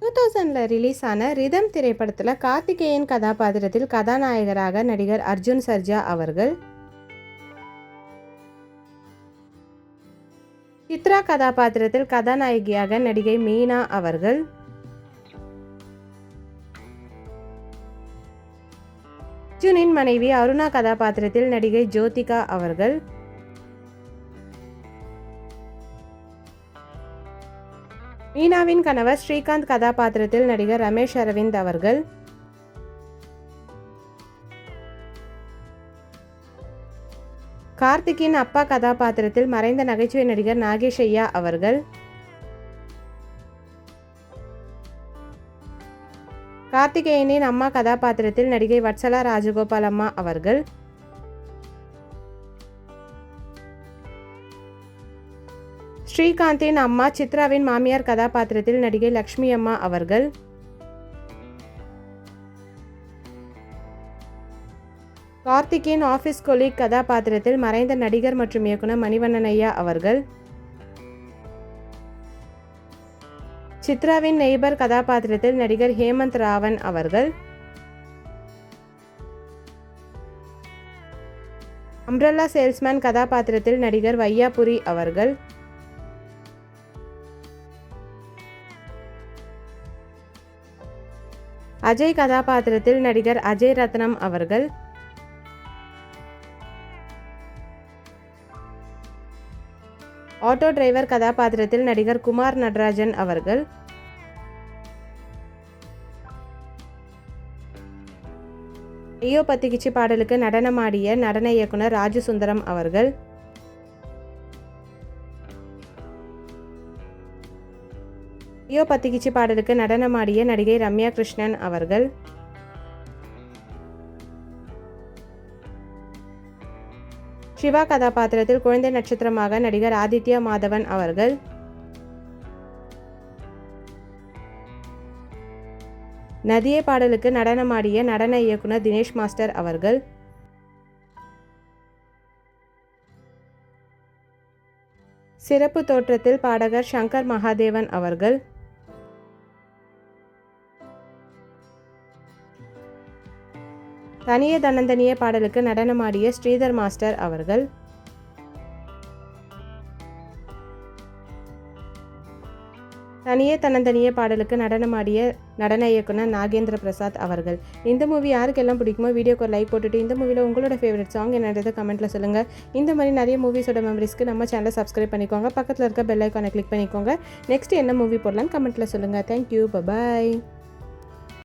2000 release ஆன rhythm திரைப்படத்தில் கார்த்திகேயன் கதாபாத்திரத்தில் கதாநாயகராக நடிகர் அர்ஜுன் சர்ஜா அவர்கள், சித்ரா கதாபாத்திரத்தில் கதாநாயகியாக நடிகை மீனா அவர்கள், அர்ஜுனின் மனைவி அருணா கதாபாத்திரத்தில் நடிகை ஜோதிகா அவர்கள், மீனாவின் கணவர் ஸ்ரீகாந்த் கதாபாத்திரத்தில் நடிகர் ரமேஷ் அரவிந்த் அவர்கள், கார்த்திக்கின் அப்பா கதாபாத்திரத்தில் மறைந்த நகைச்சுவை நடிகர் நாகேஷ் ஐயா அவர்கள், கார்த்திகேயனின் அம்மா கதாபாத்திரத்தில் நடிகை வட்சலா ராஜகோபால் அம்மா அவர்கள், ஸ்ரீகாந்தின் அம்மா சித்ராவின் மாமியார் கதாபாத்திரத்தில் நடிகை லக்ஷ்மி அம்மா அவர்கள், கார்த்திக்கின் ஆஃபீஸ் கொலீக் கதாபாத்திரத்தில் மறைந்த நடிகர் மற்றும் இயக்குனர் மணிவண்ணன் ஐயா அவர்கள், சித்ராவின் நெய்பர் கதாபாத்திரத்தில் நடிகர் ஹேமந்த் ராவன் அவர்கள், அம்ப்ரெல்லா சேல்ஸ்மேன் கதாபாத்திரத்தில் நடிகர் வையாபுரி அவர்கள், அஜய் கதாபாத்திரத்தில் நடிகர் அஜய் ரத்னம் அவர்கள், ஆட்டோ டிரைவர் கதாபாத்திரத்தில் நடிகர் குமார் நடராஜன் அவர்கள், ஐயோ பத்திக்கிச்சி பாடலுக்கு நடனமாடிய நடன இயக்குனர் ராஜு சுந்தரம் அவர்கள், ஐயோ பத்திக்கிச்சி பாடலுக்கு நடனமாடிய நடிகை ரம்யா கிருஷ்ணன் அவர்கள், சிவா கதாபாத்திரத்தில் குழந்தை நட்சத்திரமாக நடிகர் ஆதித்யா மாதவன் அவர்கள், நதியே பாடலுக்கு நடனமாடிய நடன இயக்குனர் தினேஷ் மாஸ்டர் அவர்கள், சிறப்பு தோற்றத்தில் பாடகர் சங்கர் மகாதேவன் அவர்கள், தனியே தன்னந்தனியே பாடலுக்கு நடனமாடிய ஸ்ரீதர் மாஸ்டர் அவர்கள், தனியே தன்னந்தனியே பாடலுக்கு நடனமாடிய நடன இயக்குனர் நாகேந்திர பிரசாத் அவர்கள். இந்த மூவி யாருக்கெல்லாம் பிடிக்குமோ வீடியோக்கு ஒரு லைக் போட்டுட்டு இந்த மூவியில் உங்களோட ஃபேவரட் சாங் என்னன்றதை கமெண்ட்டில் சொல்லுங்கள். இந்த மாதிரி நிறைய மூவிஸோட மெமரிஸ்க்கு நம்ம சேனலை சப்ஸ்கிரைப் பண்ணிக்கோங்க. பக்கத்தில் இருக்க பெல் ஐக்கானை கிளிக் பண்ணிக்கோங்க. நெக்ஸ்ட் என்ன மூவி போடலான்னு கமெண்ட்டில் சொல்லுங்கள். Thank you, bye bye.